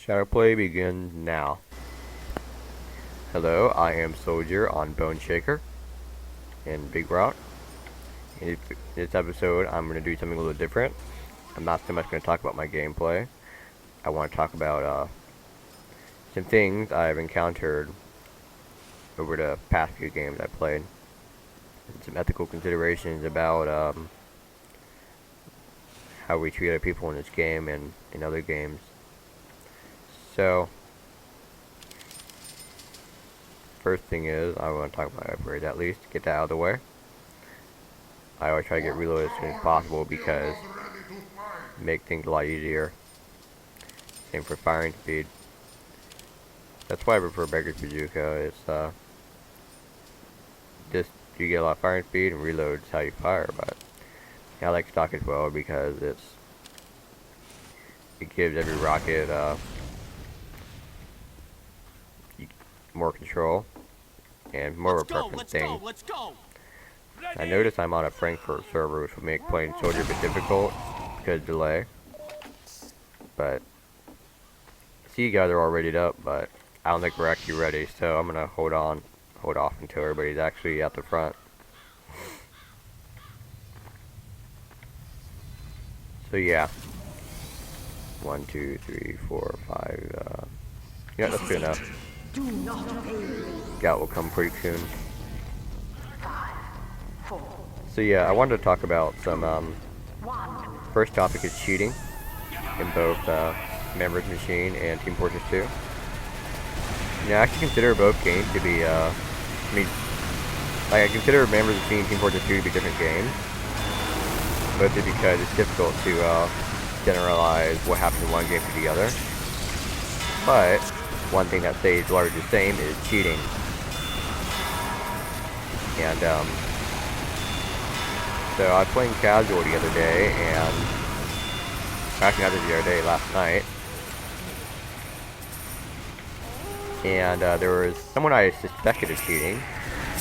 Shadow play begins now. Hello, I am Soldier on Bone Shaker in Bigrock. In this episode, I'm going to do something a little different. I'm not so much going to talk about my gameplay. I want to talk about some things I've encountered over the past few games I played. And some ethical considerations about how we treat other people in this game and in other games. So, first thing is, I want to talk about upgrades at least, get that out of the way. I always try to get reloaded as soon as possible because it makes things a lot easier. Same for firing speed. That's why I prefer Bigrock Bazooka. It's just you get a lot of firing speed and reloads how you fire, but I like stock as well because it gives every rocket more control and more of a preference thing. I notice I'm on a Frankfurt server, which will make playing Soldier a bit difficult because of delay. But I see you guys are all readied up, but I don't think we're actually ready, so I'm gonna hold off until everybody's actually at the front. So yeah, 1, 2, 3, 4, 5. Yeah, that's good enough. Scout will come pretty soon. So yeah, I wanted to talk about some. First topic is cheating in both Mannworks Machine and Team Fortress 2. I actually consider both games to be. I consider Mannworks Machine and Team Fortress 2 to be different games. Mostly because it's difficult to generalize what happens in one game to the other. But one thing that stays largely the same is cheating. And so I was playing casual the other day, and actually not the other day, last night. And there was someone I suspected of cheating.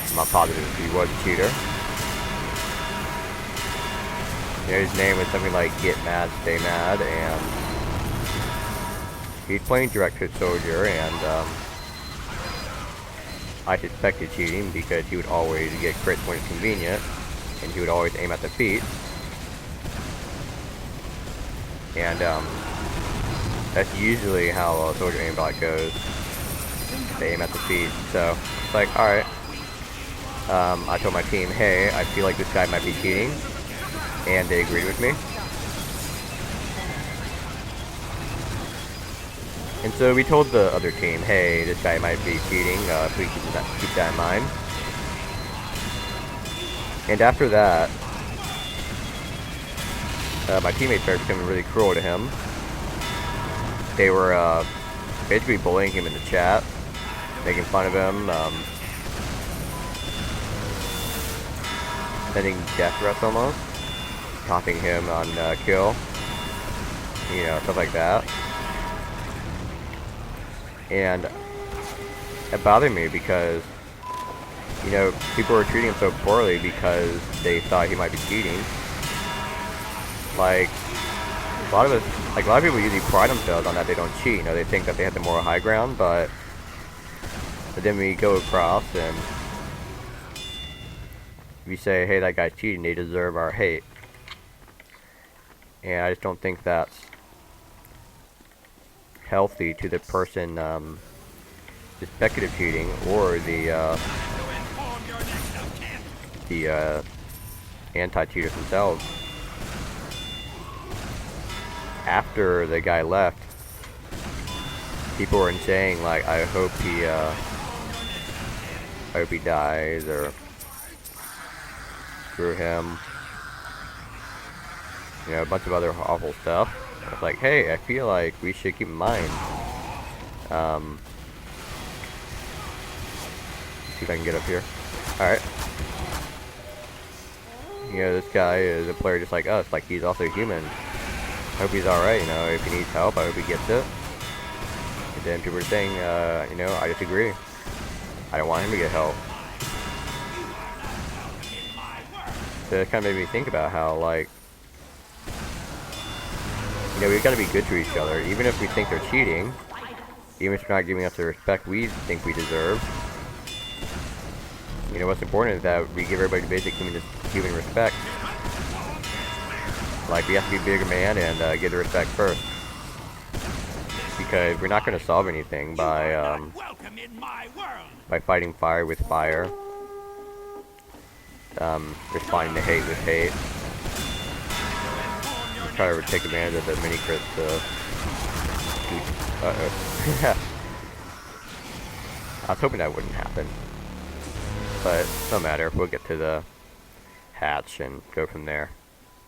I'm not positive if he was a cheater. His name was something like Get Mad, Stay Mad, and he's playing direct to Soldier, and I suspected cheating because he would always get crits when it's convenient, and he would always aim at the feet. And that's usually how Soldier aimbot goes. They aim at the feet, so it's like, alright. I told my team, hey, I feel like this guy might be cheating. And they agreed with me. And so we told the other team, hey, this guy might be cheating, please keep that in mind. And after that, my teammates started becoming really cruel to him. They were basically bullying him in the chat, making fun of him, sending death threats almost. Topping him on kill, stuff like that. And it bothered me because, people were treating him so poorly because they thought he might be cheating. Like, a lot of people usually pride themselves on that they don't cheat. They think that they have the moral high ground, but then we go across and we say, hey, that guy's cheating, they deserve our hate. And I just don't think that's healthy to the person suspected of cheating or the anti-cheaters themselves. After the guy left, people were saying like, I hope he dies, or screw him. A bunch of other awful stuff. It's like, hey, I feel like we should keep in mind. See if I can get up here. Alright. This guy is a player just like us. Like, he's also human. I hope he's alright, if he needs help, I hope he gets it. And then people are saying, I disagree. I don't want him to get help. So it kind of made me think about how, like, we've got to be good to each other. Even if we think they're cheating, even if they're not giving us the respect we think we deserve. You know, what's important is that we give everybody basic human respect. Like, we have to be a bigger man and give the respect first. Because we're not going to solve anything by fighting fire with fire. Responding to hate with hate. Just try to take advantage of the mini crits. Uh-oh. I was hoping that wouldn't happen. But no matter, we'll get to the hatch and go from there.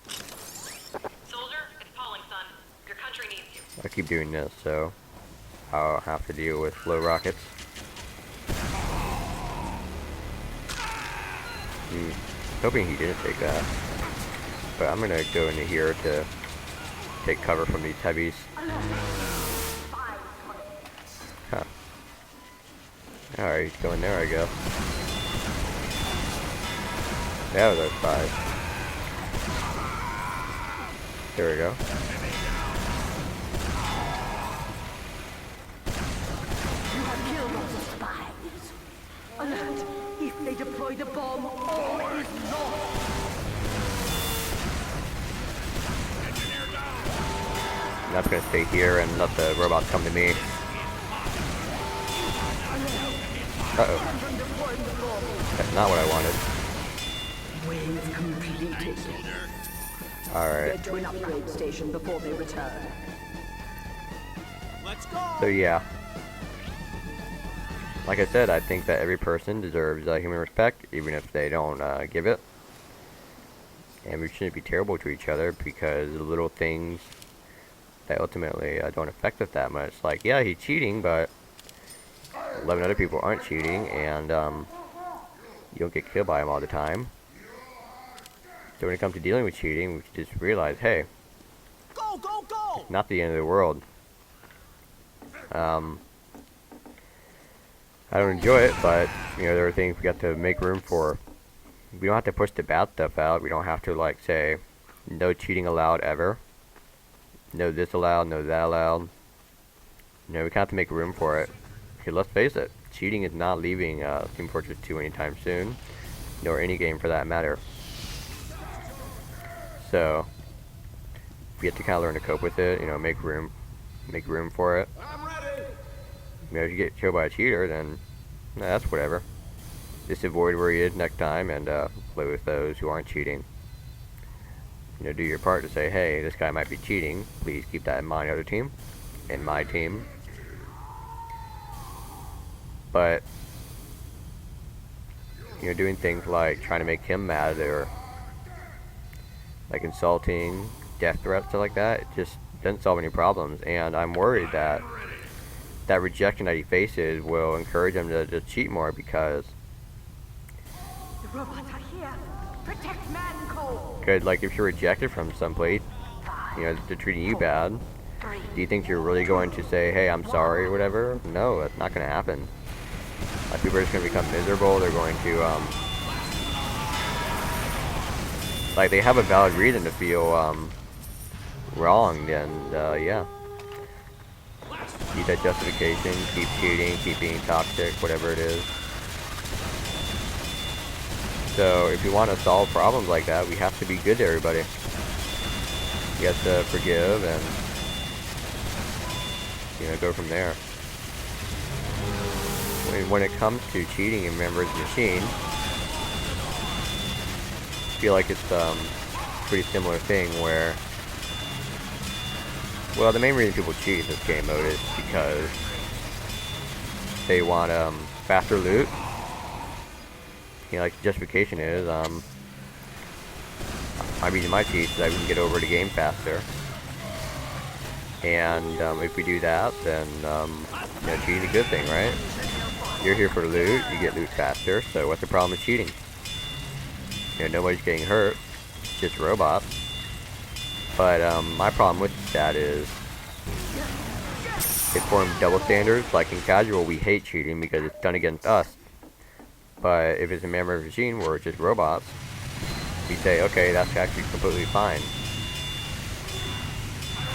Soldier, it's Pauling, son. Your country needs you. I keep doing this, so I'll have to deal with flow rockets. Hoping he didn't take that. But I'm gonna go into here to take cover from these heavies. Huh. Alright, he's going there, I guess. Yeah, those 5. There we go. You have killed all the spies. Alert! If they deploy the bomb, all is lost. I'm not gonna stay here and let the robots come to me. Uh-oh. That's not what I wanted. Wave completed. Alright. Get to an upgrade station before they return. Let's go. So yeah. Like I said, I think that every person deserves human respect, even if they don't give it. And we shouldn't be terrible to each other because the little things that ultimately don't affect us that much. Like, yeah, he's cheating, but 11 other people aren't cheating, and you don't get killed by him all the time. So when it comes to dealing with cheating, we should just realize, hey, Go, go, go. not the end of the world. I don't enjoy it, but you know, there are things we got to make room for. We don't have to push the bad stuff out. We don't have to like say no cheating allowed ever. No this allowed, no that allowed. You know, we kind of have to make room for it. Because let's face it, cheating is not leaving Team Fortress 2 anytime soon, nor any game for that matter. So we have to kind of learn to cope with it. You know, make room for it. I'm ready. You know, if you get killed by a cheater, then that's whatever. Just avoid where he is next time and play with those who aren't cheating. You know, do your part to say, hey, this guy might be cheating. Please keep that in mind, other team, and my team. But you know, doing things like trying to make him mad or like insulting, death threats, stuff like that, it just doesn't solve any problems. And I'm worried that that rejection that he faces will encourage him to just cheat more because The robots are here. Protect Manco. Because, like, if you're rejected from someplace, you know, they're treating you bad, do you think you're really going to say, hey, I'm sorry, or whatever? No, that's not going to happen. Like, people are just going to become miserable. They're going to, like, they have a valid reason to feel, wronged, and, yeah. Keep that justification, keep cheating, keep being toxic, whatever it is. So, if you want to solve problems like that, we have to be good to everybody. We have to forgive and, you know, go from there. When it comes to cheating in Members Machine, I feel like it's a pretty similar thing where, well, the main reason people cheat in this game mode is because they want faster loot. You know, like the justification is, I'm using my cheats so that we can get over the game faster. And if we do that, then you know, cheating is a good thing, right? You're here for loot, you get loot faster, so what's the problem with cheating? You know, nobody's getting hurt, it's just robots. But my problem with that is it forms double standards. Like in casual, we hate cheating because it's done against us. But if it's a member of a machine where it's just robots, we say, okay, that's actually completely fine.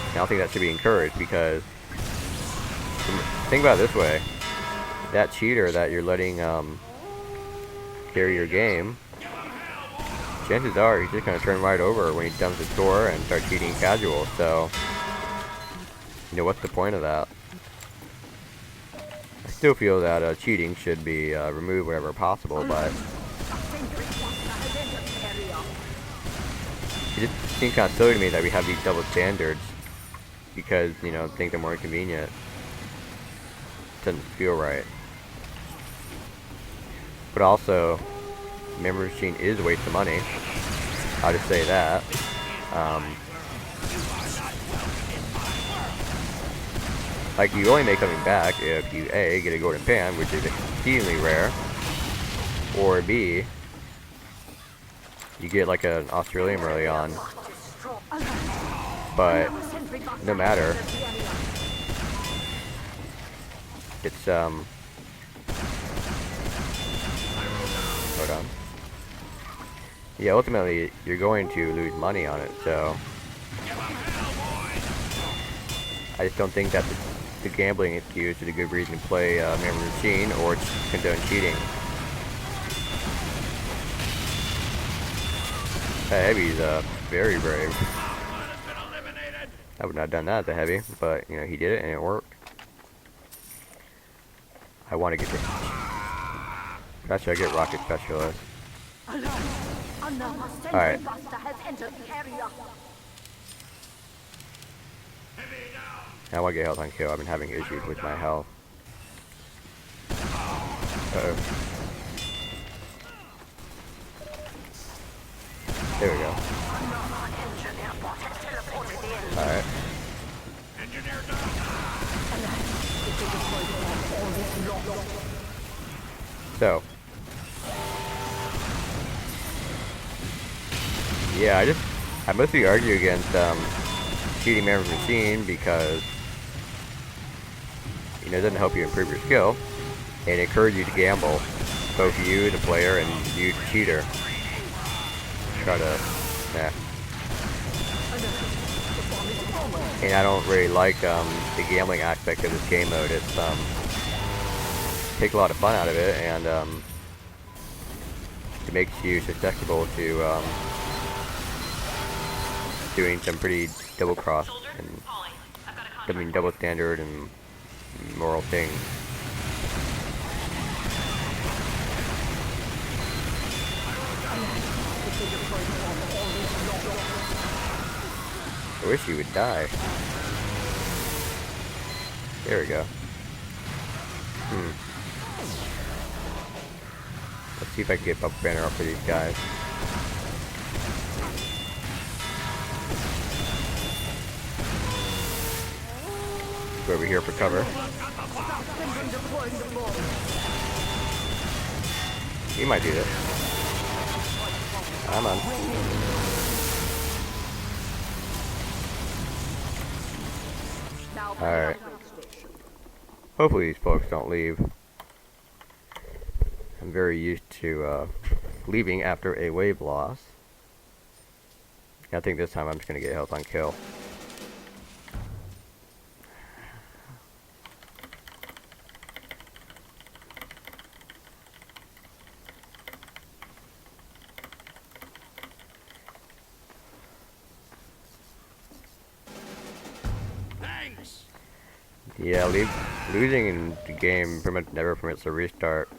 And I don't think that should be encouraged because the think about it this way. That cheater that you're letting carry your game, chances are he's just going to turn right over when he dumps his score and start cheating casual. So, you know, what's the point of that? I still feel that cheating should be removed wherever possible, but it just seems kind of silly to me that we have these double standards because, you know, think they're more convenient. Doesn't feel right. But also, memory machine is a waste of money. I'll just say that. Like, you only make something back if you A, get a golden pan, which is exceedingly rare, or B, you get like an Australian early on. But no matter, it's hold on. Yeah, ultimately you're going to lose money on it, so I just don't think that the gambling excuse is a good reason to play memory machine or condone cheating. Heavy's very brave. I would not have done that as a heavy, but you know, he did it and it worked. I want to get this. Actually, I get rocket specialist. Alright. I want to get health on kill. I've been having issues with my health. Uh-oh. There we go. Alright. So. Yeah, I mostly argue against cheating memory machine because, you know, it doesn't help you improve your skill and encourage you to gamble, both you, the player, and you, the cheater. Try to, yeah. And I don't really like the gambling aspect of this game mode. It's takes a lot of fun out of it, and it makes you susceptible to doing some pretty double cross and double standard and moral things. I wish you would die. There we go. Let's see if I can get Bubble Banner up for these guys. Go over here for cover. You might do this. Come on. Alright. Hopefully these folks don't leave. I'm very used to leaving after a wave loss. I think this time I'm just going to get health on kill. Yeah, losing in the game pretty much never permits a restart.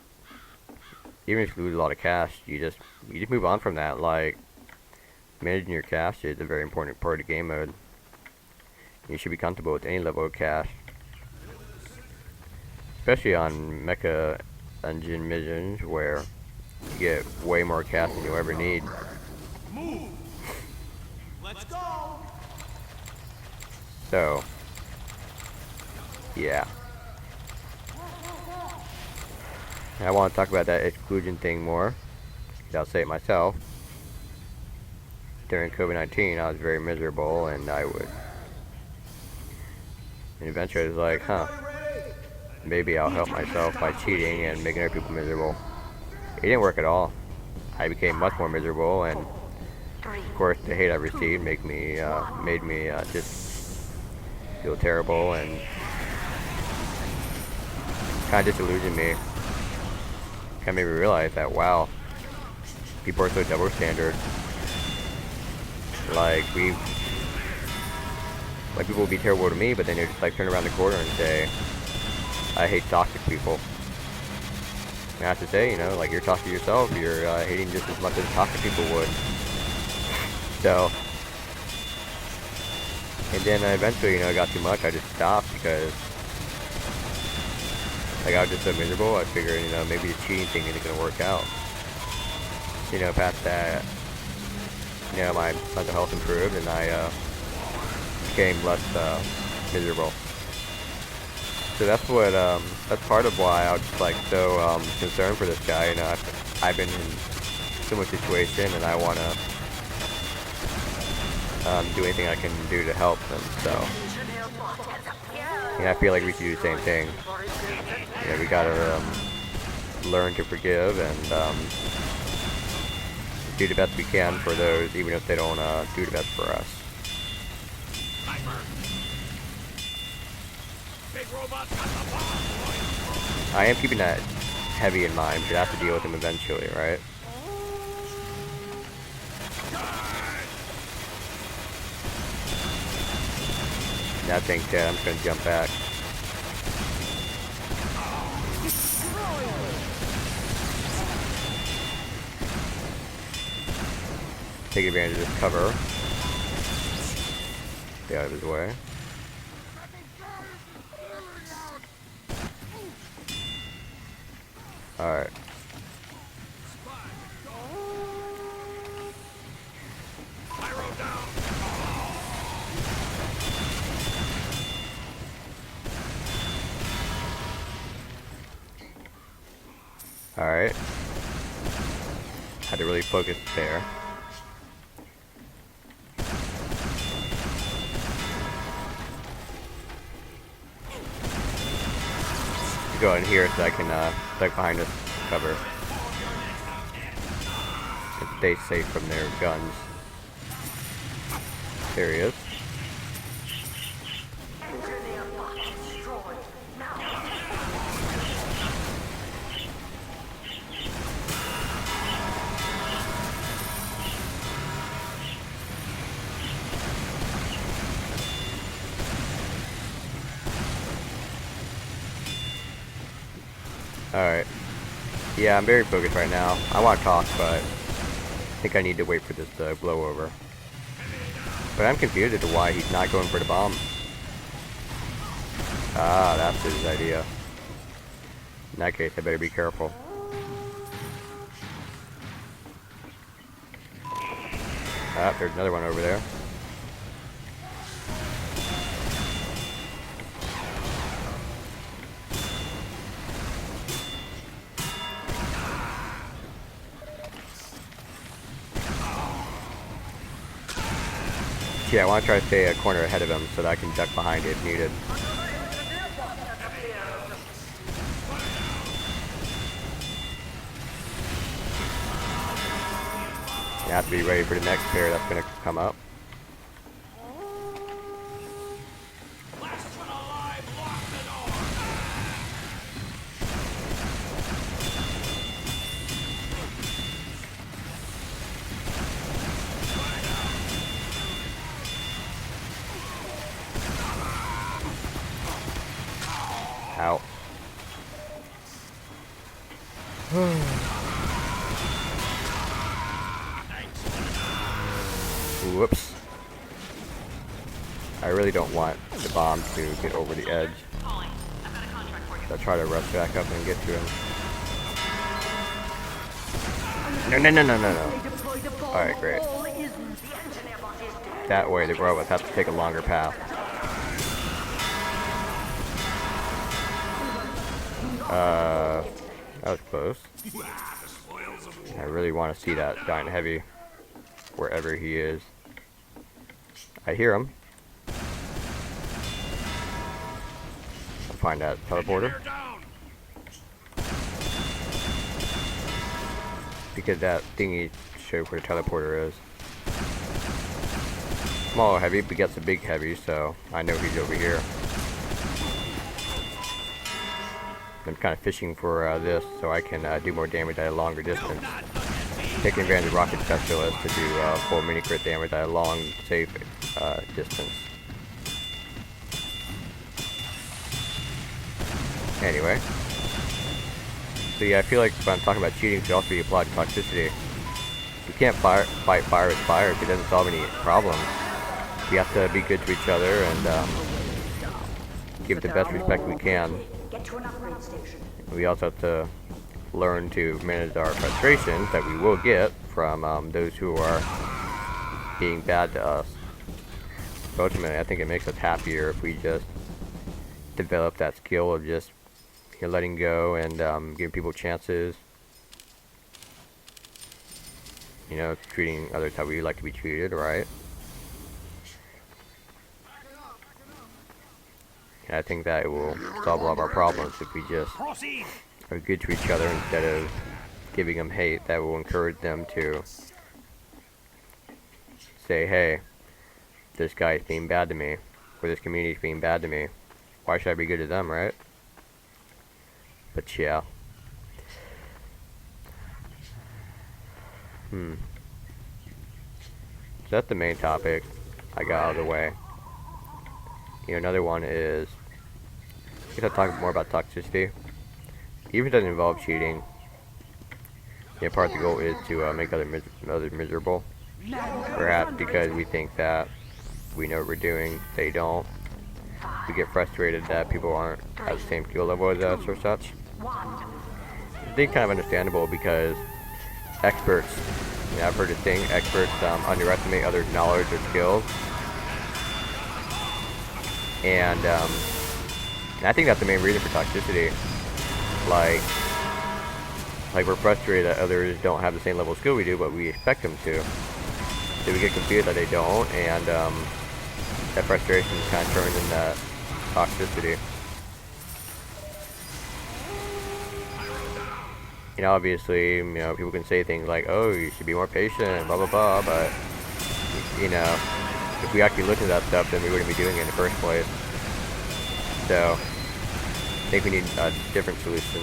Even if you lose a lot of cash, you just move on from that. Like, managing your cash is a very important part of game mode. You should be comfortable with any level of cash, especially on mecha engine missions where you get way more cash than you'll ever need. Move. Let's go. So, yeah. I want to talk about that exclusion thing more. I'll say it myself. During COVID-19, I was very miserable, and and eventually I was like, huh, maybe I'll help myself by cheating and making other people miserable. It didn't work at all. I became much more miserable, and of course the hate I received made me just feel terrible, and kind of disillusioned me. Kind of made me realize that, wow, people are so double standard. Like, people will be terrible to me, but then they just like turn around the corner and say, I hate toxic people. And I have to say, you know, like, you're toxic yourself, you're hating just as much as toxic people would. So, and then eventually, you know, it got too much, I just stopped because, like, I was just so miserable. I figured, you know, maybe the cheating thing isn't gonna work out. You know, past that, you know, my mental health improved and I became less miserable. So that's what, that's part of why I was just, like, so concerned for this guy. You know, I've been in similar situation and I want to do anything I can do to help them. So, yeah, I feel like we should do the same thing. You know, we gotta learn to forgive and do the best we can for those, even if they don't do the best for us. I am keeping that heavy in mind, but I have to deal with him eventually, right? That thing's dead. I'm just gonna jump back. Take advantage of this cover. Stay out of his way. Alright. Alright. Had to really focus there. Go in here so I can duck behind this cover and stay safe from their guns. There he is. Alright. Yeah, I'm very focused right now. I want to talk, but I think I need to wait for this to blow over. But I'm confused as to why he's not going for the bomb. Ah, that's his idea. In that case, I better be careful. Ah, there's another one over there. Yeah, I want to try to stay a corner ahead of him so that I can duck behind it if needed. You have to be ready for the next pair that's going to come up. Out. Whoops. I really don't want the bomb to get over the edge. I'll try to rush back up and get to him. No. Alright, great. That way the robots have to take a longer path. That was close. I really want to see that giant heavy wherever he is. I hear him. I'll find that teleporter. Because that thingy showed where the teleporter is. Small heavy begets a big heavy, so I know he's over here. I'm kind of fishing for this so I can do more damage at a longer distance. Taking advantage of Rocket Specialist to do full mini crit damage at a long, safe distance. Anyway. So yeah, I feel like when I'm talking about cheating, it should also be applied to toxicity. We can't fight fire with fire because it doesn't solve any problems. We have to be good to each other and give the best respect we can. We also have to learn to manage our frustrations that we will get from those who are being bad to us. But ultimately, I think it makes us happier if we just develop that skill of just letting go and giving people chances. You know, treating others how we like to be treated, right? And I think that it will solve a lot of our problems if we just are good to each other instead of giving them hate. That will encourage them to say, hey, this guy is being bad to me, or this community is being bad to me. Why should I be good to them, right? But yeah. So that's the main topic I got out of the way. You know, another one is, I guess I'll talk more about toxicity. Even if it doesn't involve cheating, you know, part of the goal is to make others miserable. Perhaps because we think that we know what we're doing, they don't. We get frustrated that people aren't at the same skill level as us or such. I think kind of understandable because experts, you know, I've heard it saying, experts underestimate others' knowledge or skills. And I think that's the main reason for toxicity. Like we're frustrated that others don't have the same level of skill we do, but we expect them to. So we get confused that they don't, and that frustration kind of turns into toxicity. You know, obviously, you know, people can say things like, oh, you should be more patient, blah, blah, blah, but, you know, if we actually looked at that stuff, then we wouldn't be doing it in the first place. So, I think we need a different solution.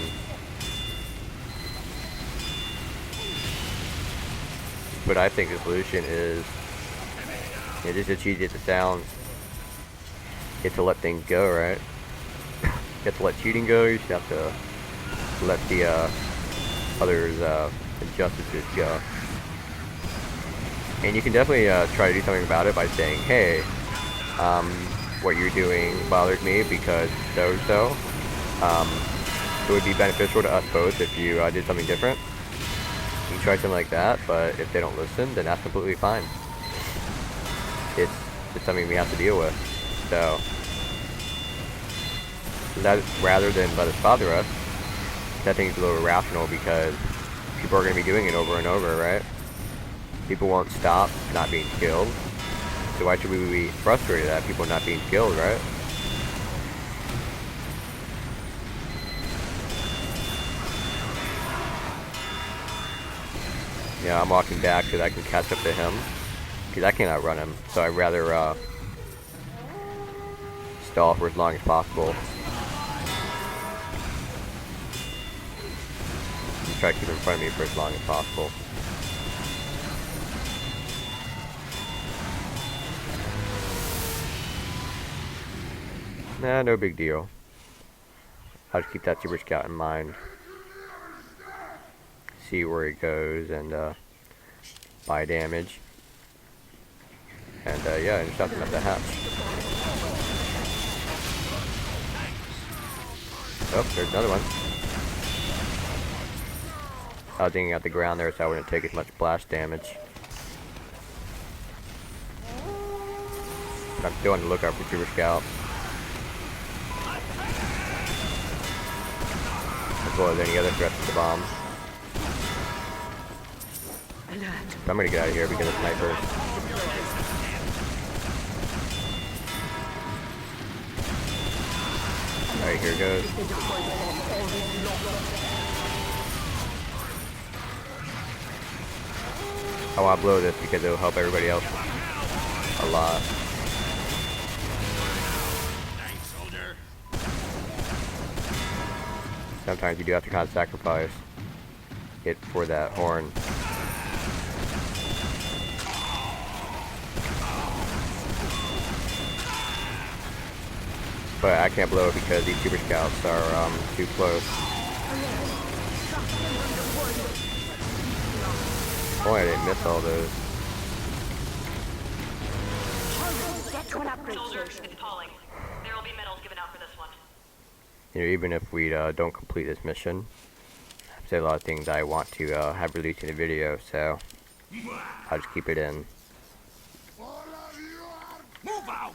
But I think the solution is, you know, just as cheesy as it sounds, you have to let things go, right? You have to let cheating go, you just have to let the others' injustices go. And you can definitely try to do something about it by saying, hey, what you're doing bothers me because so. It would be beneficial to us both if you did something different. You can try something like that, but if they don't listen, then that's completely fine. It's something we have to deal with. So, rather than let it bother us, I think it's a little irrational because people are going to be doing it over and over, right? People won't stop not being skilled. So why should we be frustrated at people not being skilled, right? Yeah, I'm walking back because I can catch up to him. Because I can't outrun him. So I'd rather stall for as long as possible. Try to keep in front of me for as long as possible. Nah, no big deal. I'll just keep that Super Scout in mind. See where it goes and buy damage. And yeah, and just have to let that hatch. Oh, there's another one. I was digging out the ground there so I wouldn't take as much blast damage. But I'm still on the lookout for Super Scout. As well as any other threats to the bomb. But I'm gonna get out of here because of snipers. Alright, here goes. I want to blow this because it'll help everybody else a lot. sometimes you do have to kind of sacrifice it for that horn. But I can't blow it because these super scouts are too close. Oh, I didn't miss all those. Get to an upgrade Soldiers, station. it's Pauling. There will be medals given out for this one. You know, even if we don't complete this mission, I've said a lot of things I want to have released in the video, so I'll just keep it in. Move out!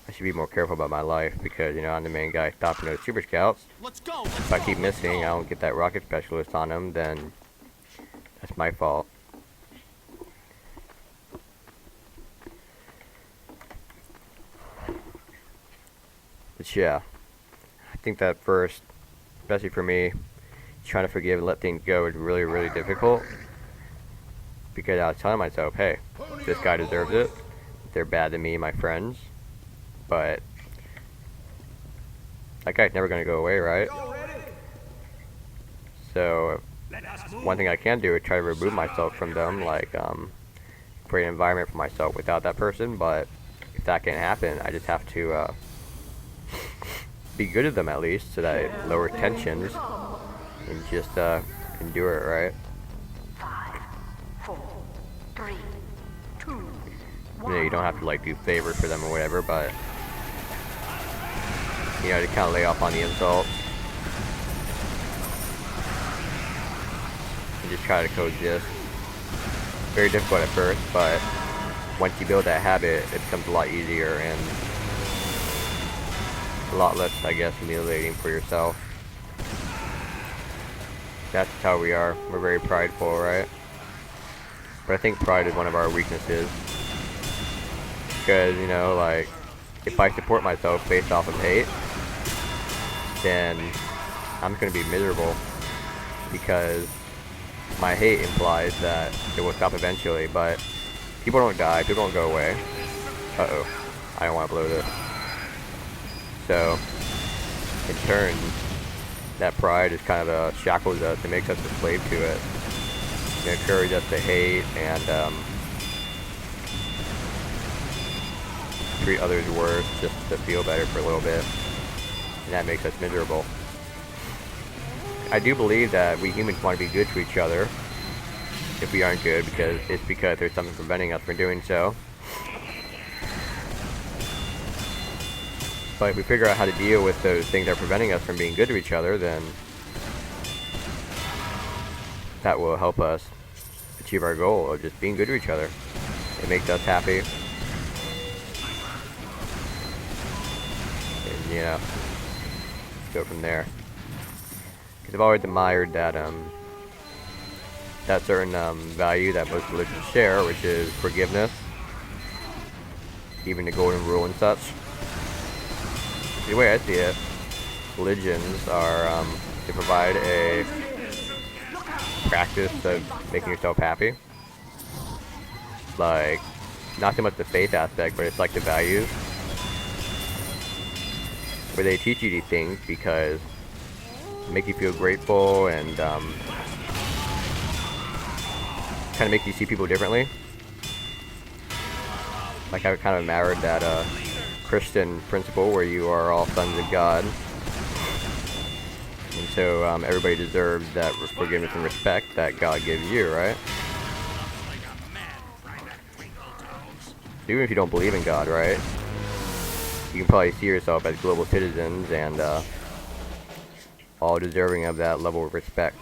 I should be more careful about my life because, you know, I'm the main guy stopping those super scouts. Let's go! If I keep missing, I don't get that rocket specialist on them, then that's my fault. But yeah, I think that first, especially for me, trying to forgive and let things go is really, really difficult. Because I was telling myself, hey, this guy deserves it. They're bad to me and my friends. But that guy's never going to go away, right? So one thing I can do is try to remove myself from them, like create an environment for myself without that person. But if that can't happen, I just have to be good at them at least, so that it lowers tensions and just endure it, right? 5, 4, 3, 2, You 1. know, you don't have to like do favors for them or whatever, but you know, to kind of lay off on the insults and just try to coexist. Very difficult at first, but once you build that habit, it becomes a lot easier and a lot less, I guess, humiliating for yourself. That's how we are. We're very prideful, right? But I think pride is one of our weaknesses. Because, you know, like, if I support myself based off of hate, then I'm going to be miserable. Because my hate implies that it will stop eventually, but people don't die, people don't go away. Uh-oh. I don't want to blow this. So, in turn, that pride is kind of shackles us and makes us a slave to it. It encourages us to hate and treat others worse just to feel better for a little bit. And that makes us miserable. I do believe that we humans want to be good to each other if we aren't good, because there's something preventing us from doing so. But if we figure out how to deal with those things that are preventing us from being good to each other, then that will help us achieve our goal of just being good to each other. It makes us happy. And, you know, go from there. Because I've always admired that that certain value that most religions share, which is forgiveness, even the golden rule and such. The way I see it, religions are they provide a practice of making yourself happy. Like, not so much the faith aspect, but it's like the values, where they teach you these things because they make you feel grateful and kind of make you see people differently. Like, I kind of married that Christian principle where you are all sons of God, and so everybody deserves that forgiveness and respect that God gives you, right? Even if you don't believe in God, right? You can probably see yourself as global citizens and all deserving of that level of respect.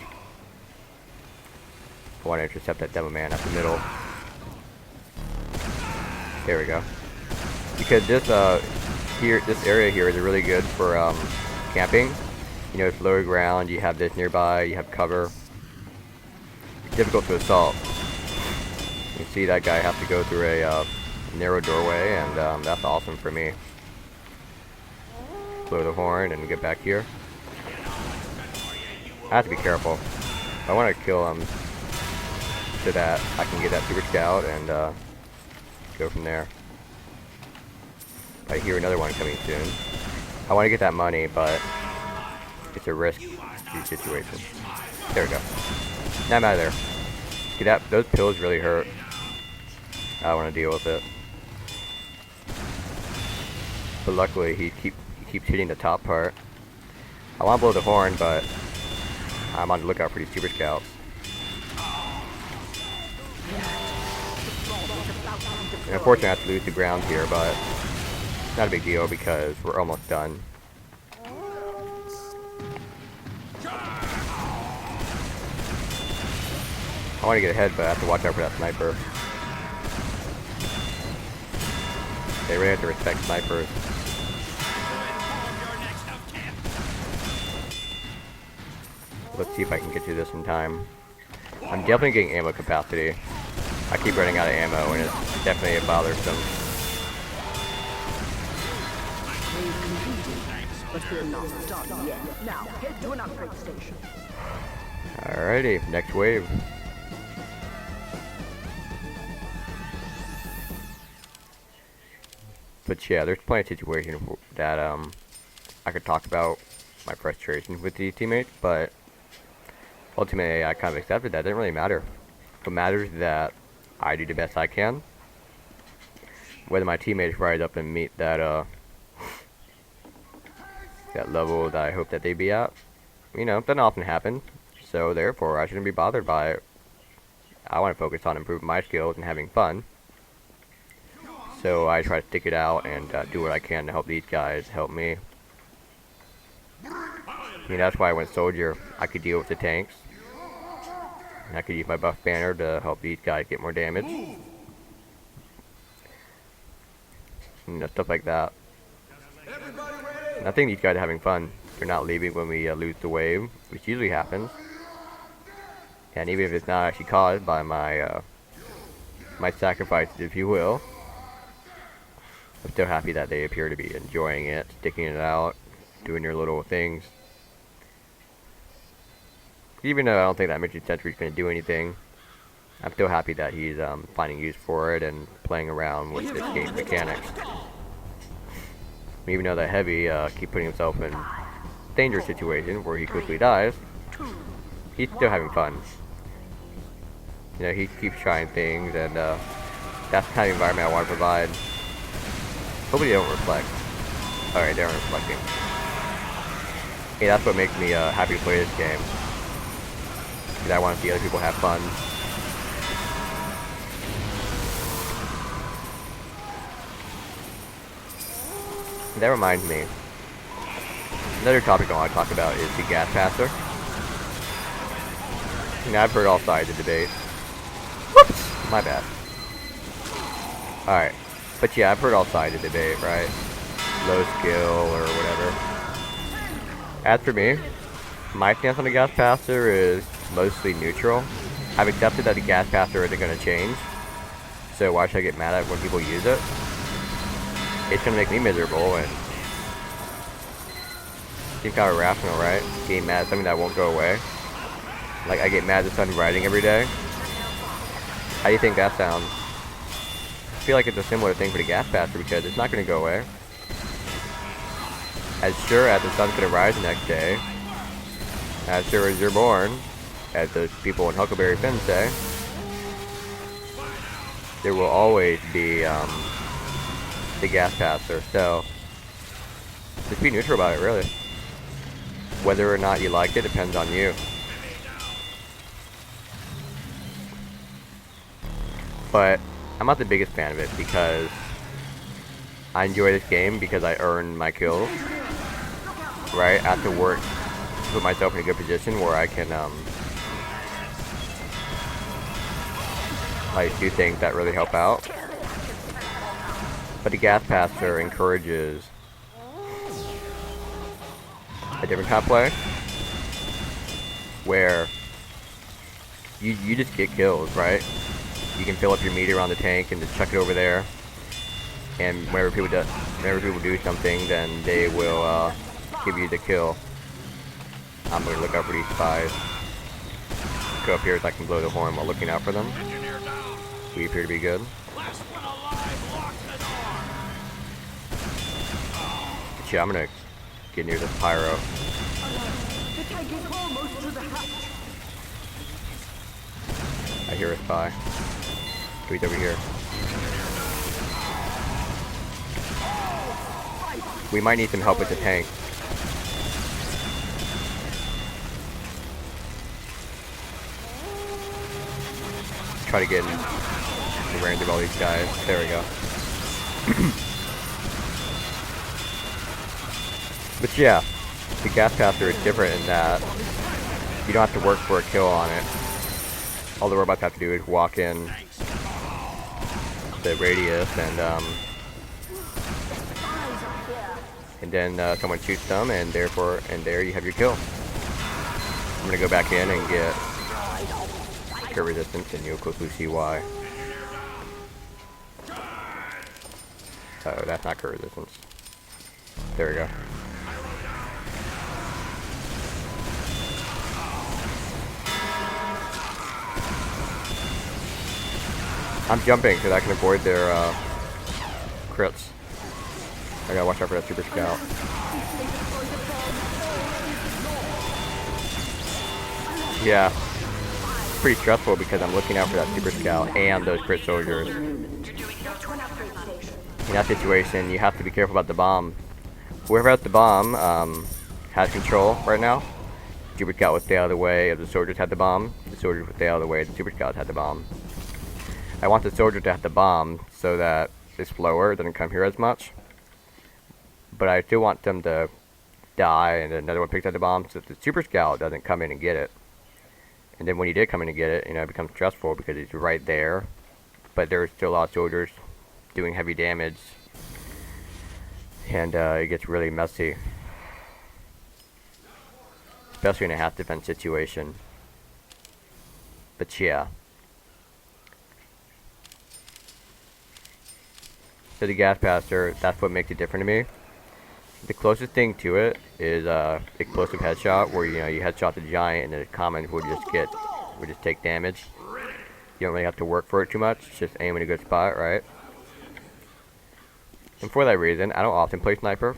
I want to intercept that demo man at the middle. There we go. Because this area here is really good for camping. You know, it's low ground. You have this nearby. You have cover. It's difficult to assault. You can see that guy has to go through a narrow doorway, and that's awesome for me. Blow the horn and get back here. I have to be careful. If I want to kill him, so that I can get that super scout and go from there. I hear another one coming soon. I want to get that money, but it's a risk situation. There we go. Now I'm out of there. See that? Those pills really hurt. I don't want to deal with it. But luckily, he keeps hitting the top part. I want to blow the horn, but I'm on the lookout for these super scouts. And unfortunately, I have to lose the ground here, but not a big deal because we're almost done. I want to get ahead, but I have to watch out for that sniper. They really have to respect snipers. Let's see if I can get through this in time. I'm definitely getting ammo capacity. I keep running out of ammo, and it's definitely bothersome. But we're not done yet. Now, head to an upgrade station. Alrighty, next wave. But yeah, there's plenty of situations that I could talk about my frustration with these teammates, but ultimately I kind of accepted that. It didn't really matter. What matters is that I do the best I can. Whether my teammates rise up and meet that that level that I hope that they be at, you know, doesn't often happen. So therefore, I shouldn't be bothered by it. I want to focus on improving my skills and having fun. So I try to stick it out and do what I can to help these guys help me. I mean, that's why I went soldier. I could deal with the tanks. And I could use my buff banner to help these guys get more damage. You know, stuff like that. And I think these guys are having fun. They're not leaving when we lose the wave, which usually happens. And even if it's not actually caused by my my sacrifices, if you will, I'm still happy that they appear to be enjoying it, sticking it out, doing their little things. Even though I don't think that Mission Sentry is going to do anything, I'm still happy that he's finding use for it and playing around with this game's mechanics. Even though that Heavy keeps putting himself in dangerous situations where he quickly dies, he's still having fun. You know, he keeps trying things, and that's the kind of environment I want to provide. Hopefully they don't reflect. Alright, they aren't reflecting. Hey, that's what makes me happy to play this game. Because I want to see other people have fun. And that reminds me. Another topic I want to talk about is the gas passer. You know, I've heard all sides of the debate. Whoops! My bad. Alright. But yeah, I've heard all sides of the debate, right? Low skill or whatever. As for me, my stance on the gas passer is mostly neutral. I've accepted that the gas passer isn't going to change. So why should I get mad at when people use it? It's going to make me miserable, and seems kind of irrational, right? Getting mad at something that won't go away. Like, I get mad at the sun rising every day. How do you think that sounds? I feel like it's a similar thing for the gas passer because it's not going to go away. As sure as the sun's going to rise the next day, as sure as you're born, as those people in Huckleberry Finn say, there will always be the gas passer. So just be neutral about it, really. Whether or not you like it depends on you. But I'm not the biggest fan of it because I enjoy this game because I earn my kills. Right? I have to work to put myself in a good position where I can like do things that really help out. But the gas passer encourages a different kind of play where you just get kills, right? You can fill up your meter on the tank and just chuck it over there, and whenever people do something, then they will give you the kill. I'm gonna look out for these spies. Go up here so I can blow the horn while looking out for them. We appear to be good. But yeah, I'm gonna get near this pyro. hear a spy. Oh, he's over here. We might need some help with the tank. Try to get in the range of all these guys. There we go. But yeah, the gas passer is different in that you don't have to work for a kill on it. All the robots have to do is walk in the radius and then someone shoots them, and there you have your kill. I'm gonna go back in and get crit resistance, and you'll quickly see why. Oh, that's not crit resistance. There we go. I'm jumping because I can avoid their crits. I gotta watch out for that super scout. Yeah, pretty stressful because I'm looking out for that super scout and those crit soldiers. In that situation, you have to be careful about the bomb. Whoever has the bomb has control right now. The super scout would stay out of the way if the soldiers had the bomb. The soldiers would stay out of the way if the super scouts had the bomb. I want the soldier to have the bomb so that it's slower, doesn't come here as much. But I still want them to die and another one picks up the bomb so that the super scout doesn't come in and get it. And then when he did come in and get it, it becomes stressful because he's right there. But there's still a lot of soldiers doing heavy damage. And it gets really messy. Especially in a half defense situation. But yeah. So the gas passer, that's what makes it different to me. The closest thing to it is explosive headshot, where you headshot the giant and the common would just take damage. You don't really have to work for it too much, just aim in a good spot, right? And for that reason, I don't often play sniper.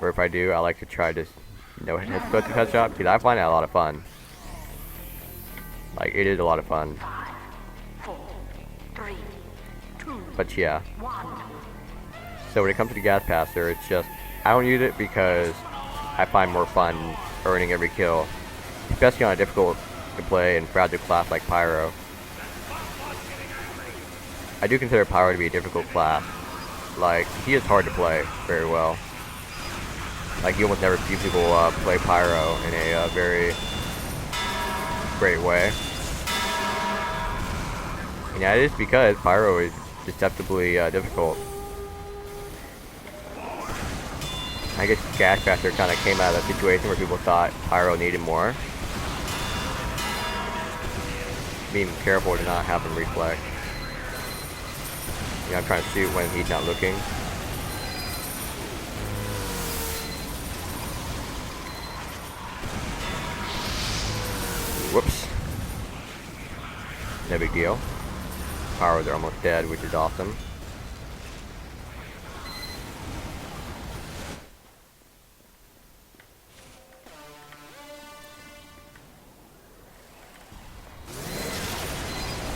Or if I do, I like to try just explosive headshot because I find that a lot of fun. Like, it is a lot of fun. But yeah. So when it comes to the gas passer, it's just, I don't use it because I find more fun earning every kill. Especially on a difficult to play and fragile class like Pyro. I do consider Pyro to be a difficult class. Like, he is hard to play very well. Like, you almost never see people play Pyro in a very great way. And that is because Pyro is deceptively difficult. I guess gas passer kind of came out of a situation where people thought Pyro needed more. Being careful to not have him reflect. I'm trying to shoot when he's not looking. Whoops. No big deal. Pyros are almost dead, which is awesome.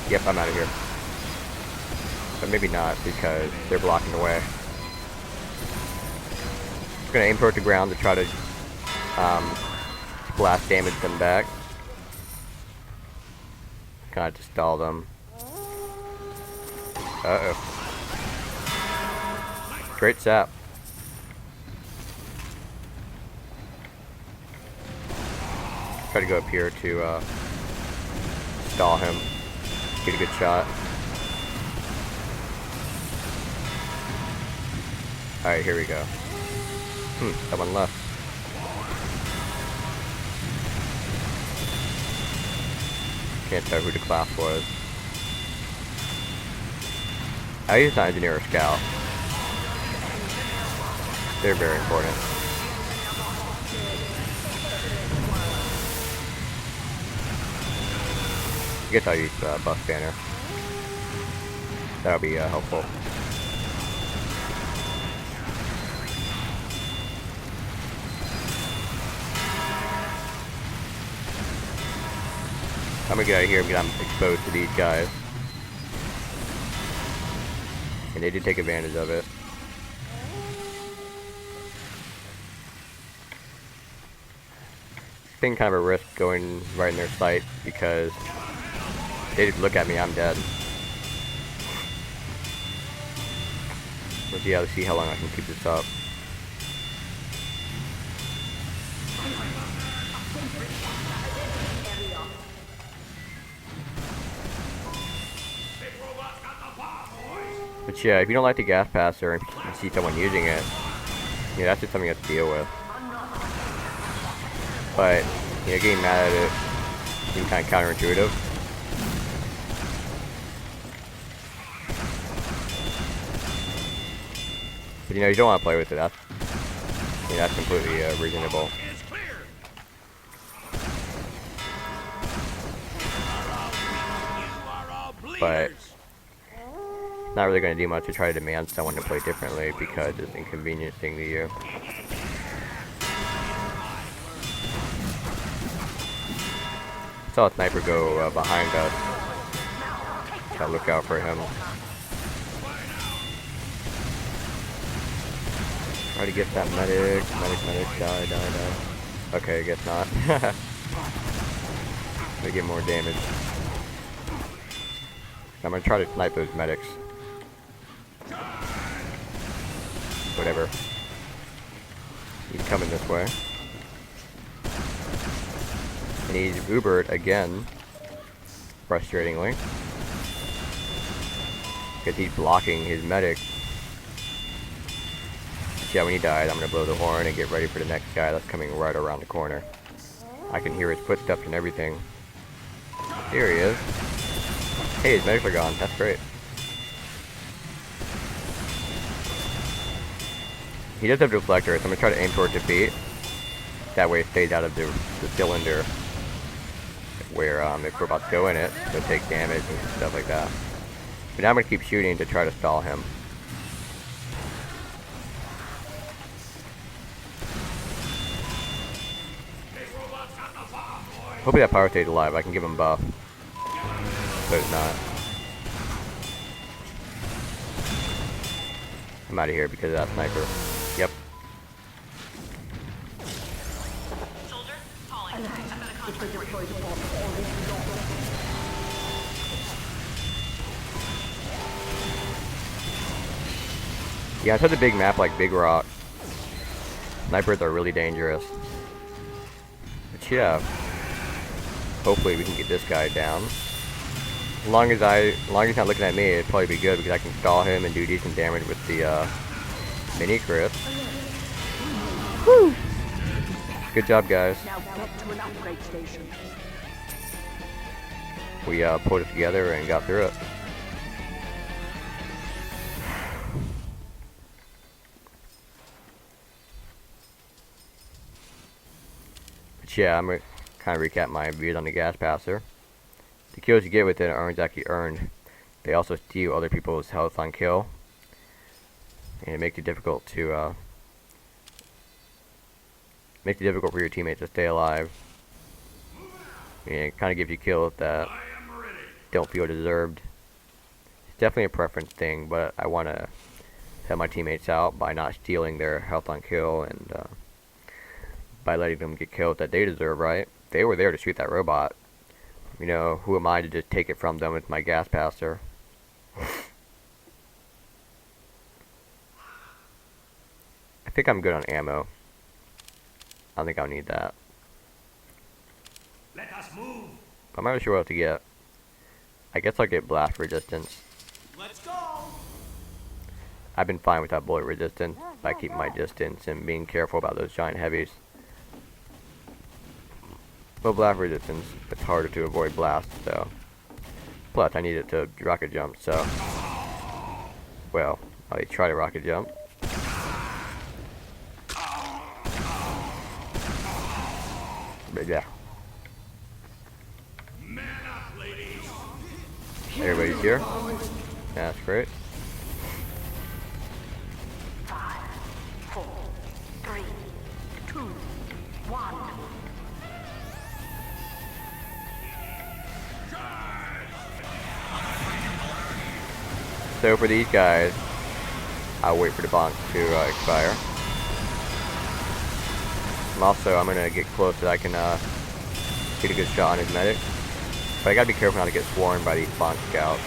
Yep, I'm out of here. But maybe not, because they're blocking the way. I'm gonna aim toward the ground to try to blast damage them back. Kinda just stall them. Uh-oh. Great sap. Try to go up here to stall him. Get a good shot. Alright, here we go. Someone left. Can't tell who the class was. I use an engineer or scout. They're very important. I guess I'll use buff banner. That'll be helpful. I'm gonna get out of here because I'm exposed to these guys. And they did take advantage of it. It's been kind of a risk going right in their sight because they just look at me, I'm dead. Let's see how long I can keep this up. But yeah, if you don't like the gas passer and you see someone using it, yeah, that's just something you have to deal with. But, you know, getting mad at it seems kind of counterintuitive. But, you know, you don't want to play with it. That's, you know, that's completely reasonable. But not really going to do much to try to demand someone to play differently because it's inconveniencing to you. Saw a sniper go behind us. Gotta look out for him. Try to get that medic. Medic, die. Okay, I guess not. They get more damage. I'm gonna try to snipe those medics. Whatever. He's coming this way. And he's Ubered again. Frustratingly. Because he's blocking his medic. But yeah, when he dies, I'm gonna blow the horn and get ready for the next guy that's coming right around the corner. I can hear his footsteps and everything. Here he is. Hey, his medics are gone. That's great. He does have a deflector, so I'm going to try to aim towards defeat. That way it stays out of the cylinder where if we're about to go in it, it'll take damage and stuff like that. But now I'm going to keep shooting to try to stall him. Hopefully that power stays alive. I can give him buff. But it's not. I'm out of here because of that sniper. Yep. Soldier, calling. I've got a contract for you. Yeah, on such a big map like Bigrock, snipers are really dangerous. But yeah, hopefully we can get this guy down. As long as he's not looking at me, it'd probably be good because I can stall him and do decent damage with the mini crit. Woo! Good job, guys. Now get to an upgrade station. We pulled it together and got through it. But yeah, I'm gonna kind of recap my views on the gas passer. The kills you get with it aren't actually earned. They also steal other people's health on kill, and it makes it difficult to for your teammates to stay alive. And it kind of gives you kills that don't feel deserved. It's definitely a preference thing, but I want to help my teammates out by not stealing their health on kill and by letting them get kills that they deserve. Right? They were there to shoot that robot. You know, who am I to just take it from them with my gas passer? I think I'm good on ammo. I don't think I'll need that. Let us move. I'm not sure what to get. I guess I'll get blast resistance. Let's go. I've been fine without bullet resistance by keeping my distance and being careful about those giant heavies. But blast resistance, it's harder to avoid blast, so. Plus, I need it to rocket jump, so. Well, I'll try to rocket jump. But yeah. Man up, ladies. Everybody's here. That's great. 5, 4, 3, 2, 1. So for these guys, I'll wait for the bonk to expire. I'm gonna get close so that I can get a good shot on his medic. But I gotta be careful not to get swarmed by these bonk scouts.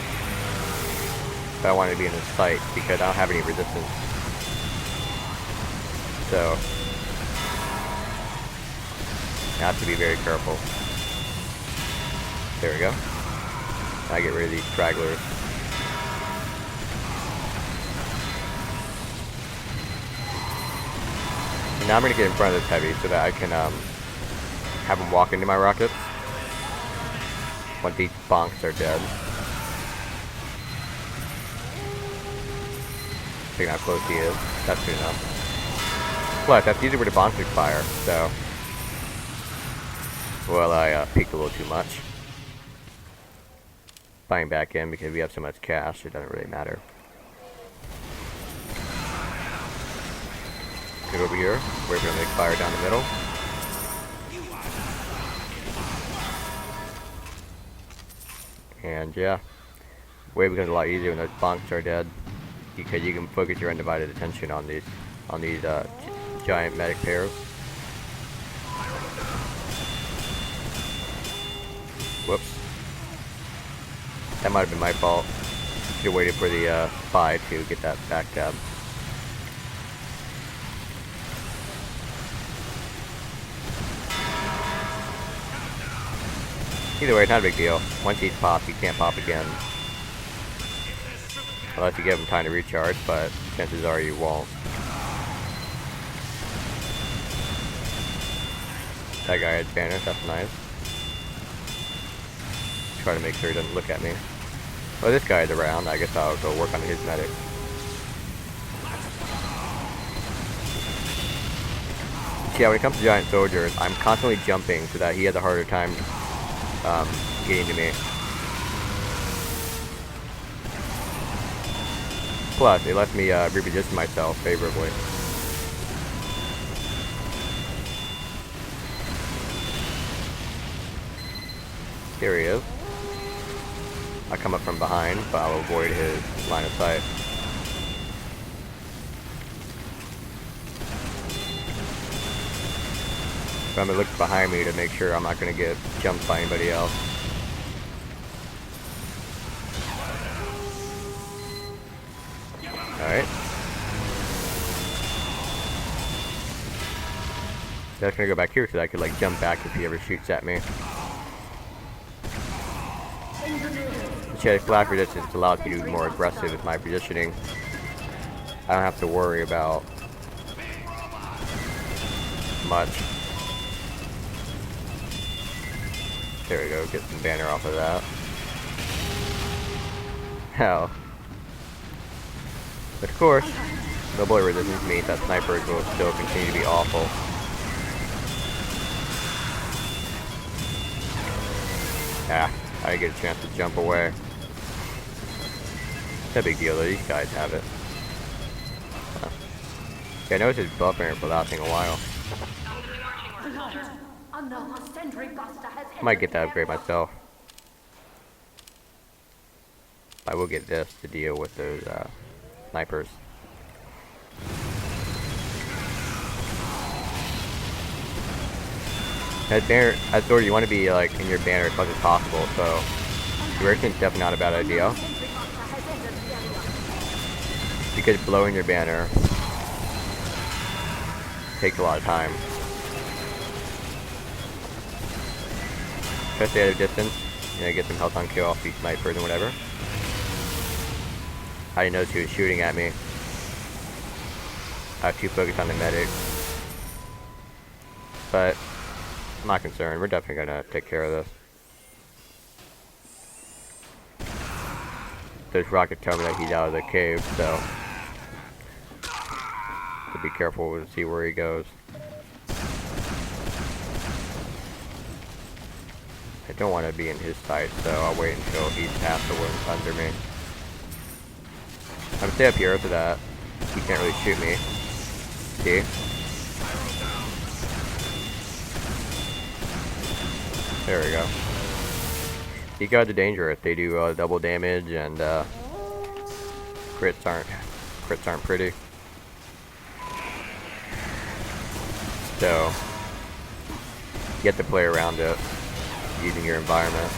But I want to be in his sight because I don't have any resistance. So I have to be very careful. There we go. I get rid of these stragglers. And now I'm gonna get in front of this heavy so that I can have him walk into my rockets once these bonks are dead. Checking how close he is. That's good enough. Plus, that's usually where the bonks expire, so. Well, I peeked a little too much. Buying back in because we have so much cash, it doesn't really matter. Get over here. Wait for him to expire down the middle. And yeah, wave becomes a lot easier when those bonks are dead because you can focus your undivided attention on these giant medic pairs. Whoops. That might have been my fault. Should have waited for the spy to get that back tab. Either way, not a big deal. Once he's popped, he can't pop again. Unless you give him time to recharge, but chances are you won't. That guy had banners, that's nice. Try to make sure he doesn't look at me. Oh, this guy's around. I guess I'll go work on his medic. Yeah, when it comes to giant soldiers, I'm constantly jumping so that he has a harder time getting to me. Plus, it lets me reposition myself favorably. Here he is. I come up from behind, but I'll avoid his line of sight. So I'm gonna look behind me to make sure I'm not gonna get jumped by anybody else. Alright. That's gonna go back here so that I could like jump back if he ever shoots at me. The flash resistance allows me to be more aggressive with my positioning. I don't have to worry about much. There we go, get some banner off of that. Hell. But of course, no bullet resistance means that snipers will still continue to be awful. Ah, I didn't get a chance to jump away. No big deal though, these guys have it. Huh. Yeah, I noticed his buffer for lasting a while. I might get that upgrade myself. I will get this to deal with those snipers. That banner, I thought you want to be like in your banner as much as possible, so direction is definitely not a bad idea. Because blowing your banner takes a lot of time. Try to stay at a distance, get some health on kill off these snipers and whatever. I didn't notice he was shooting at me. I have too focused on the medic. But I'm not concerned, we're definitely gonna take care of this. Those rockets tell me that he's out of the cave, so be careful to see where he goes. I don't want to be in his sight, so I'll wait until he's past the woods under me. I'm gonna stay up here so that he can't really shoot me. See? There we go. These guys are dangerous. They do double damage and crits aren't pretty. So you have to play around it using your environment.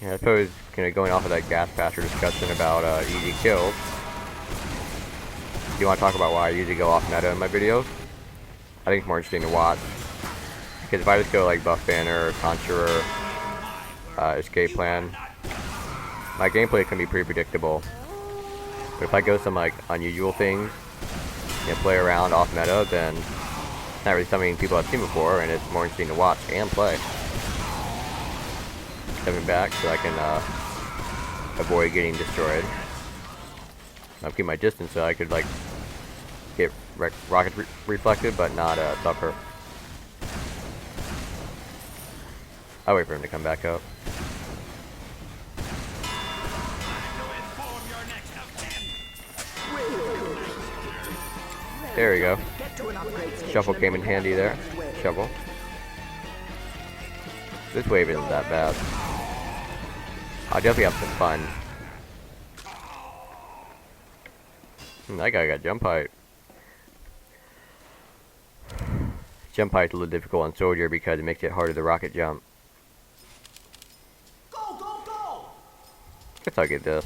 Yeah, I suppose going off of that gas passer discussion about easy kills. Do you want to talk about why I usually go off meta in my videos? I think it's more interesting to watch. Because if I just go like buff banner, conjurer, escape plan, my gameplay can be pretty predictable. But if I go some like unusual things, play around off meta, then it's not really something people have seen before, and it's more interesting to watch and play. Stepping back so I can avoid getting destroyed. I'll keep my distance so I could like get rocket reflected, but not suffer. I'll wait for him to come back up. There we go. Shuffle came in handy there. Shovel. This wave isn't that bad. I'll definitely have some fun. That guy got jump height. Jump height's a little difficult on Soldier because it makes it harder to rocket jump. Go, go, go! Guess I'll get this.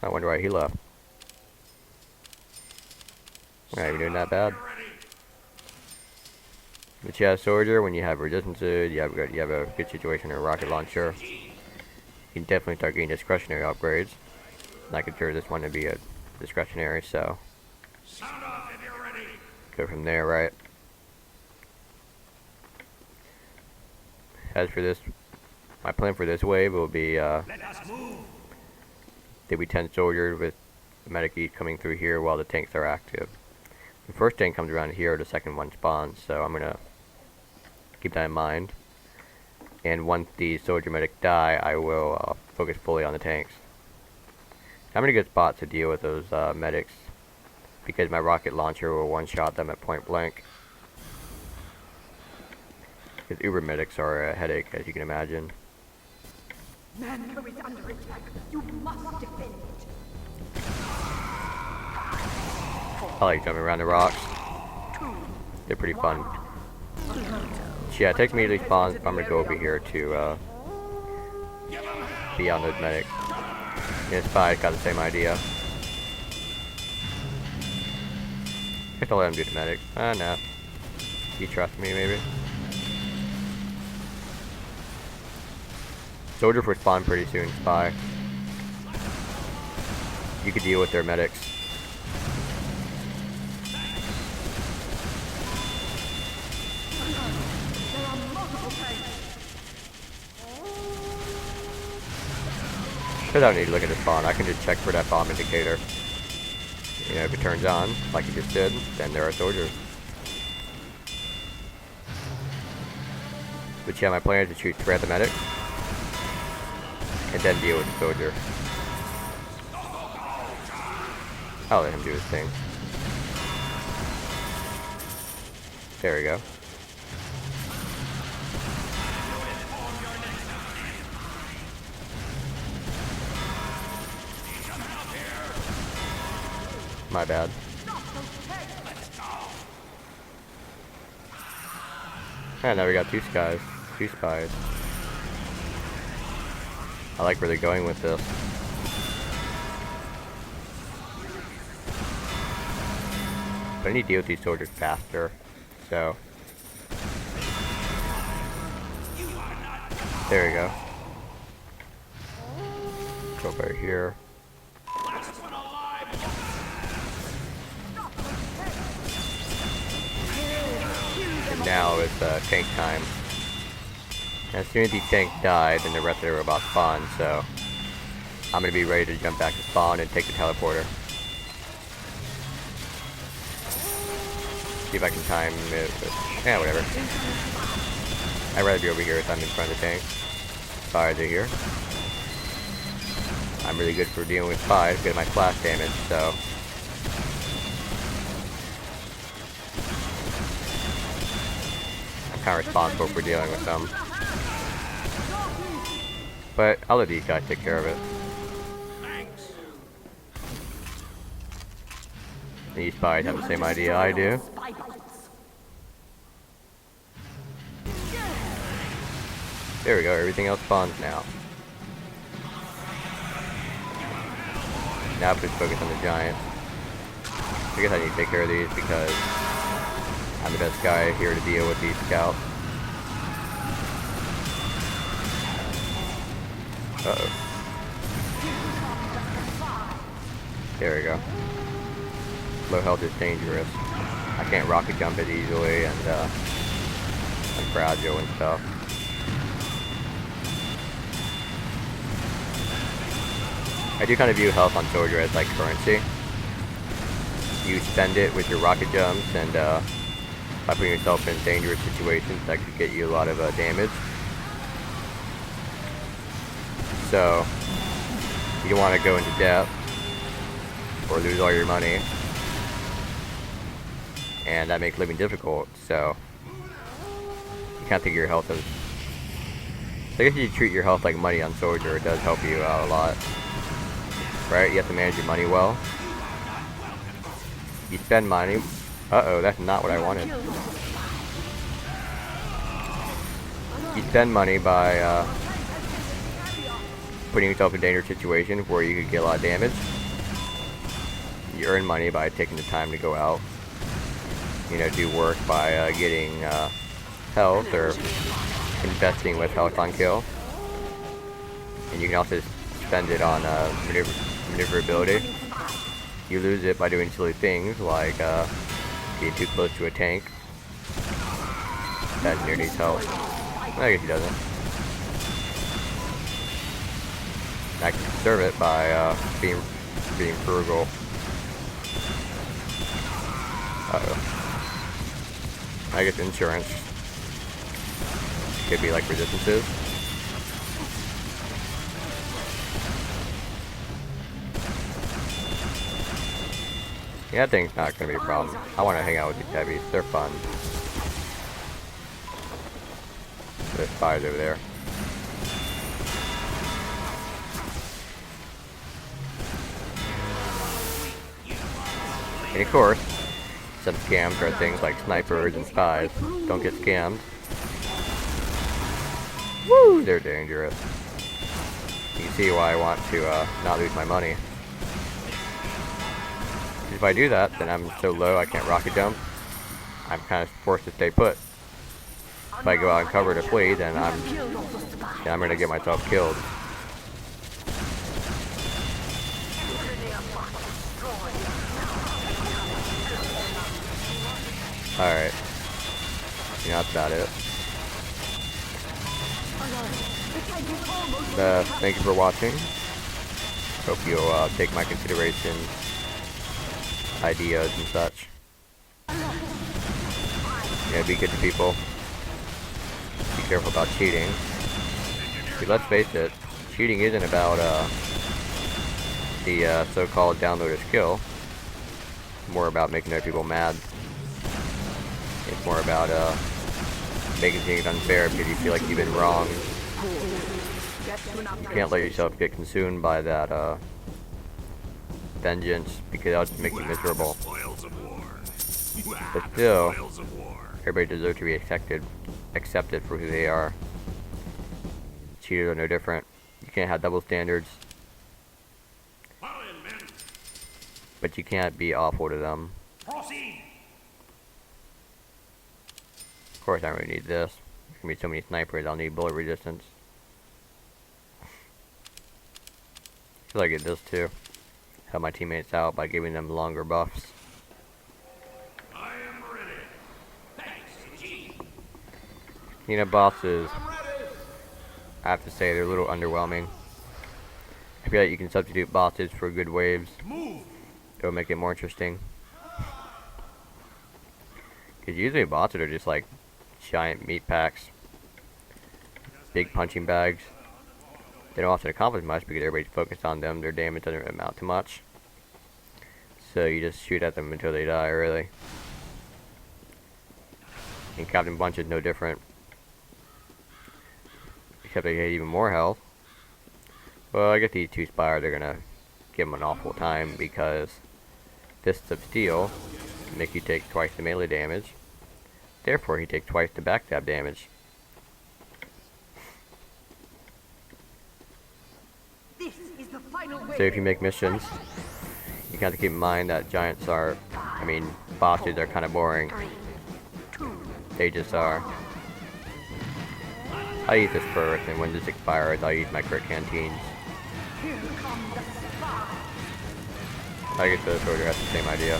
I wonder why he left. Not even doing that bad. But yeah, Soldier, when you have resistances, you have a good situation in a rocket launcher, you can definitely start getting discretionary upgrades. And I consider this one to be a discretionary, so Sound off if you're ready. go from there, right? As for this, my plan for this wave will be Let us move. there'll be 10 soldiers with the medic eat coming through here while the tanks are active. The first tank comes around here, the second one spawns, so I'm gonna keep that in mind. And once the soldier medic die, I will focus fully on the tanks. I'm in a good spot to deal with those medics because my rocket launcher will one-shot them at point blank. Because Uber medics are a headache, as you can imagine. Mannworks is under attack. You must defend it. I like jumping around the rocks. They're pretty fun. Yeah, it takes me to spawn. I'm gonna go over here to be on those medics. And Spy got the same idea. I guess I'll let him do the medics. No. You trust me, maybe? Soldier would spawn pretty soon, Spy. You could deal with their medics. I don't need to look at the spawn. I can just check for that bomb indicator. You know, if it turns on, like it just did, then there are soldiers. But yeah, my plan is to shoot through at the medic, and then deal with the soldier. I'll let him do his thing. There we go. My bad. And now we got two spies. I like where they're going with this. But I need to deal with these soldiers faster. So there we go. Go over here. And now it's tank time. As soon as these tanks die, then the rest of the robots spawn, so I'm gonna be ready to jump back to spawn and take the teleporter. See if I can time it with, yeah, whatever. I'd rather be over here if I'm in front of the tank. Spies are here. I'm really good for dealing with spies because of my flash damage, so kind of responsible for dealing with them. But I'll let these guys take care of it. Thanks. These spies have the same idea I do. There we go, everything else spawns now. Now just focus on the giants. I guess I need to take care of these because I'm the best guy here to deal with these scouts. Uh-oh. There we go. Low health is dangerous. I can't rocket jump it easily, and I'm fragile and stuff. I do kind of view health on soldier as like currency. You spend it with your rocket jumps, and by putting yourself in dangerous situations that could get you a lot of damage. So you don't want to go into debt or lose all your money, and that makes living difficult. So you can't think of your health as. So I guess if you treat your health like money on soldier, it does help you out a lot. Right? You have to manage your money well. You spend money. Uh-oh, that's not what I wanted. You spend money by putting yourself in a dangerous situation where you could get a lot of damage. You earn money by taking the time to go out. You know, do work by getting health or investing with health on kill. And you can also spend it on maneuverability. You lose it by doing silly things like being too close to a tank that near needs help. I guess he doesn't. I can conserve it by being frugal. Uh-oh. I guess insurance could be like resistances. Yeah, that thing's not gonna be a problem. I want to hang out with these heavies. They're fun. There's spies over there. And of course, some scams are things like snipers and spies. Don't get scammed. Woo! They're dangerous. You can see why I want to not lose my money. If I do that, then I'm so low I can't rocket jump. I'm kind of forced to stay put. If I go out and cover to flee, then I'm gonna get myself killed. Alright. Yeah, that's about it. Thank you for watching. Hope you'll take my consideration, ideas and such. Yeah, be good to people. Be careful about cheating. See, let's face it, cheating isn't about the so-called downloader skill. It's more about making other people mad. It's more about making things unfair because you feel like you've been wronged. You can't let yourself get consumed by that vengeance because that'll just make you miserable. But still, everybody deserves to be accepted for who they are. Cheaters are no different. You can't have double standards, but you can't be awful to them. Of course, I don't really need this. There's gonna be so many snipers, I'll need bullet resistance. I feel like I get this too. Help my teammates out by giving them longer buffs. I am ready. Thanks, G. You know, bosses, I have to say, they're a little underwhelming. I feel like you can substitute bosses for good waves. It'll make it more interesting. Because usually bosses are just like giant meat packs. Big punching bags. They don't often accomplish much because everybody's focused on them. Their damage doesn't amount to much. So you just shoot at them until they die, really. And Captain Bunch is no different. Except they get even more health. Well, I get these two Spire, they're gonna give him an awful time because Fists of Steel make you take twice the melee damage. Therefore, he takes twice the backstab damage. This is the final way. So if you make missions, you have to keep in mind that giants are, bosses are kind of boring. 3, 2, They just are. I use this first, and when this expires, I'll use my crit canteens. here come the spies. I guess the soldier has the same idea.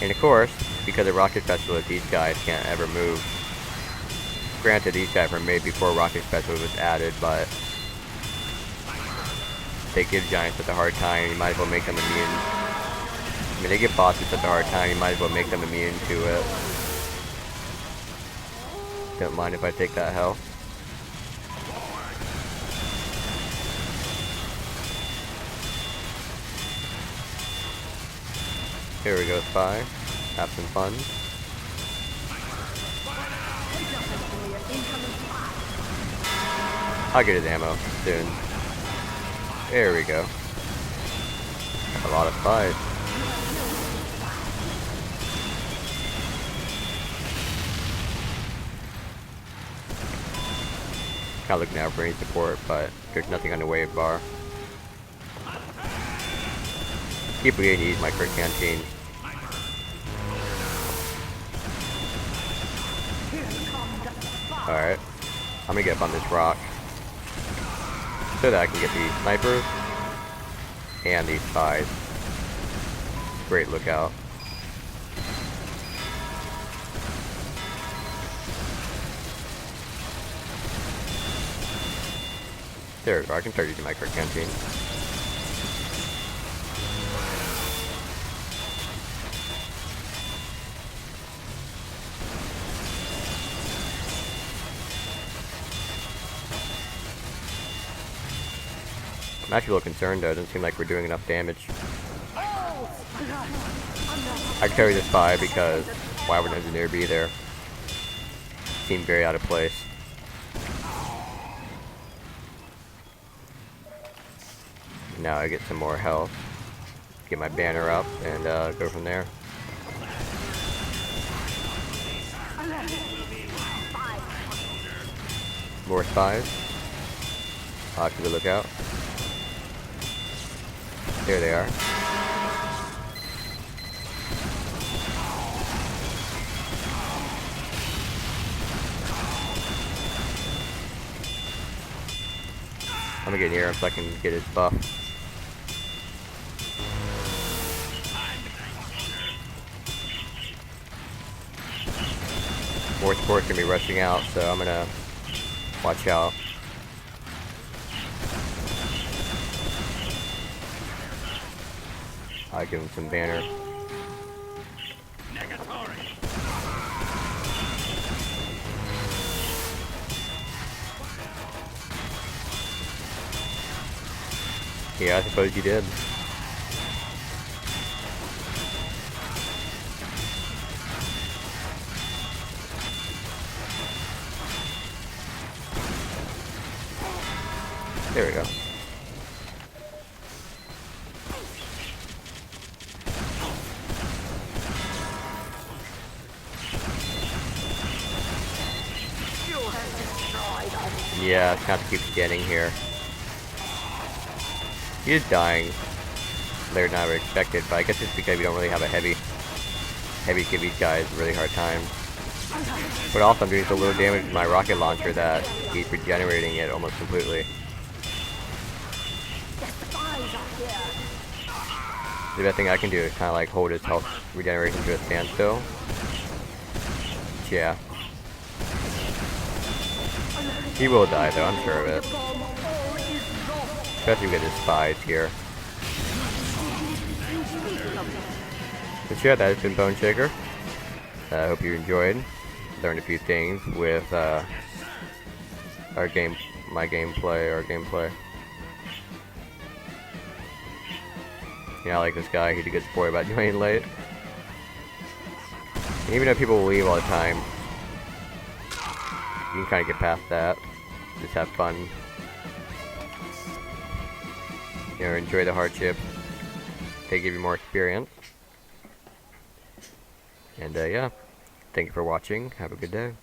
And of course, because of rocket specialists, these guys can't ever move. Granted, these guys were made before rocket specialist was added, but they give giants such a hard time, you might as well make them immune. They give bosses such a hard time, you might as well make them immune to it. Don't mind if I take that health. Here we go, Spy. Have some fun. I'll get his ammo soon. There we go. Got a lot of spies. Kinda looking out for any support, but there's nothing on the wave bar. Keep forgetting to use my crit canteen. Alright. I'm gonna get up on this rock so that I can get these snipers and these spies. Great lookout. There we go, I can start using my crit canteen. I'm actually a little concerned though, it doesn't seem like we're doing enough damage. I can carry this spy because why would an engineer be there? Seemed very out of place. Now I get some more health. Get my banner up and go from there. More spies. I'll have to look out. There they are. I'm gonna get near him so I can get his buff. More support's gonna be rushing out, so I'm gonna watch out. I'll give him some banner. Yeah, I suppose you did. There we go. Yeah, it's kind of keep scanning here. He is dying. They're not expected, but I guess it's because we don't really have a heavy give these guys a really hard time. But also I'm doing so little damage with my rocket launcher that he's regenerating it almost completely. The best thing I can do is kind of like hold his health regeneration to a standstill. Yeah. He will die though, I'm sure of it. Especially with his spies here. But yeah, that has been Bone Shaker. I hope you enjoyed. Learned a few things with my gameplay. Yeah, I like this guy. He's a good sport about joining late. Even though people will leave all the time, you can kind of get past that. Just have fun. You know, enjoy the hardship. They give you more experience. And yeah, thank you for watching. Have a good day.